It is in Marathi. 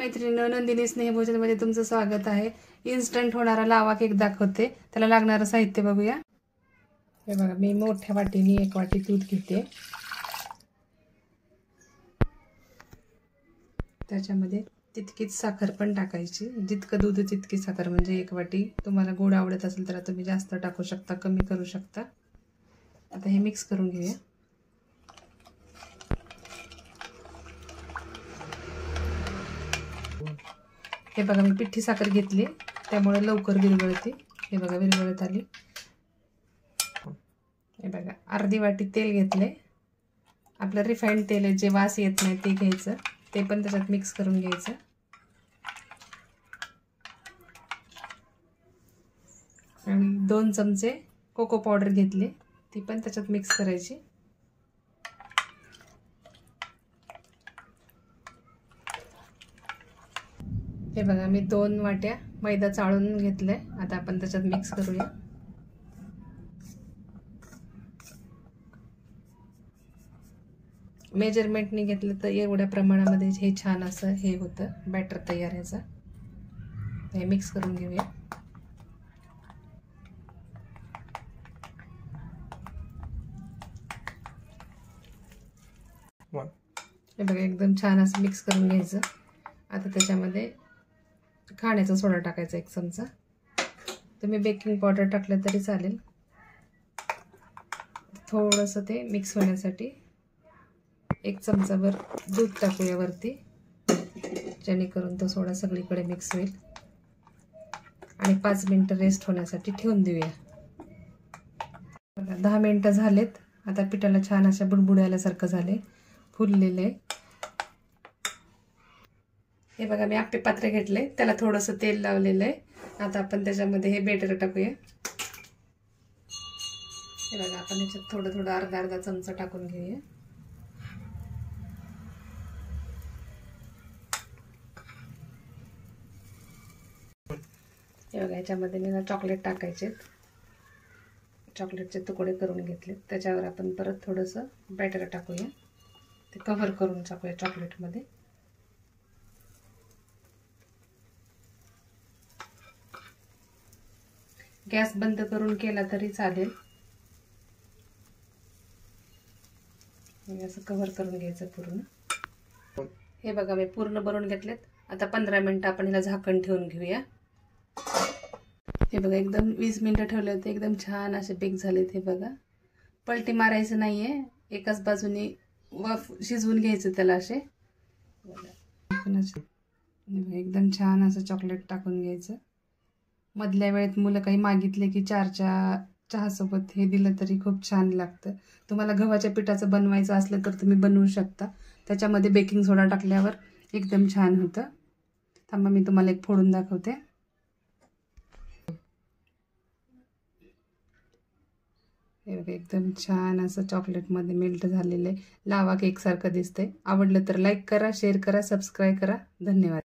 मैत्रिणींनो, नंदिनी स्नेहभोजनमध्ये तुमचं स्वागत आहे। इन्स्टंट होणारा लावा केक दाखवते। त्याला लागणारं साहित्य बघूया। हे बघा, मी मोठ्या वाटीने 1 वाटी दूध घेते। त्याच्यामध्ये तितकीच साखर पण टाकायची, जितकं दूध तितकी साखर, म्हणजे 1 वाटी। तुम्हाला गोड आवडत असेल तर तुम्ही जास्त टाकू शकता, कमी करू शकता। आता हे मिक्स करून घेऊया। हे बघा, मी पिठी साखर घेतली, त्यामुळे लवकर विरघळते। हे बघा, विरघळत आली। हे बघा, अर्धी वाटी तेल घेतले। आपलं रिफाइंड तेल आहे, जे वास येत नाही ते घ्यायचं। ते पण त्याच्यात मिक्स करून घ्यायचं। आणि 2 चमचे कोको पावडर घेतली, ती पण त्याच्यात मिक्स करायची। हे बघा, मी 2 वाट्या मैदा चाळून घेतलाय। आता आपण त्याच्यात मिक्स करूया। मेजरमेंटने घेतलं तर एवढ्या प्रमाणामध्ये हे छान असं हे होतं, बॅटर तयार ह्याचं। हे मिक्स करून घेऊया। हे बघा, एकदम छान असं मिक्स करून घ्यायचं। आता त्याच्यामध्ये खाण्याचा सोडा टाकायचा 1 चमचा। तुम्ही बेकिंग पावडर टाकलं तरी चालेल। थोडंसं ते मिक्स होण्यासाठी 1 चमचाभर दूध टाकूया वरती, जेणेकरून तो सोडा सगळीकडे मिक्स होईल। आणि 5 मिनिटं रेस्ट होण्यासाठी ठेवून देऊया। बघा, 10 मिनिटं झालेत। आता पिठाला छान अशा बुडबुड आल्यासारखं झाले, फुललेले। हे बघा, मी आप्पे पात्र घेतले, त्याला थोडंसं तेल लावलेलं आहे। आता आपण त्याच्यामध्ये हे बेटर टाकूया। हे बघा, आपण याच्यात थोडं थोडं अर्धा चमचा टाकून घेऊया। हे बघा, याच्यामध्ये मी चॉकलेट टाकायचे, चॉकलेटचे तुकडे करून घेतले। त्याच्यावर आपण परत थोडंसं बॅटर टाकूया, ते कव्हर करून टाकूया चॉकलेटमध्ये। गॅस बंद करून केला तरी चालेल। असं कव्हर करून घ्यायचं पूर्ण। हे बघा, मी पूर्ण भरून घेतलेत। आता 15 मिनिटं आपण ह्याला झाकण ठेवून घेऊया। हे बघा, एकदम 20 मिनिटं ठेवले होते, एकदम छान असे बेक झालेत। हे बघा, पलटी मारायचं नाहीये, एकाच बाजूने वाफ शिजवून घ्यायचं त्याला असे। एकदम छान असं चॉकलेट टाकून घ्यायचं। मधल्या वेळेत मुलं काही मागितले की चहासोबत हे दिलं तरी खूप छान लागतं। तुम्हाला गव्हाच्या पिठाचं बनवायचं असलं तर तुम्ही बनवू शकता। त्याच्यामध्ये बेकिंग सोडा टाकल्यावर एकदम छान होतं। थांबा, मी तुम्हाला एक फोडून दाखवते। हे बघा, एकदम छान असं चॉकलेटमध्ये मेल्ट झालेलं आहे, लावा केक सारखं दिसतंय। आवडलं तर लाईक करा, शेअर करा, सबस्क्राईब करा। धन्यवाद।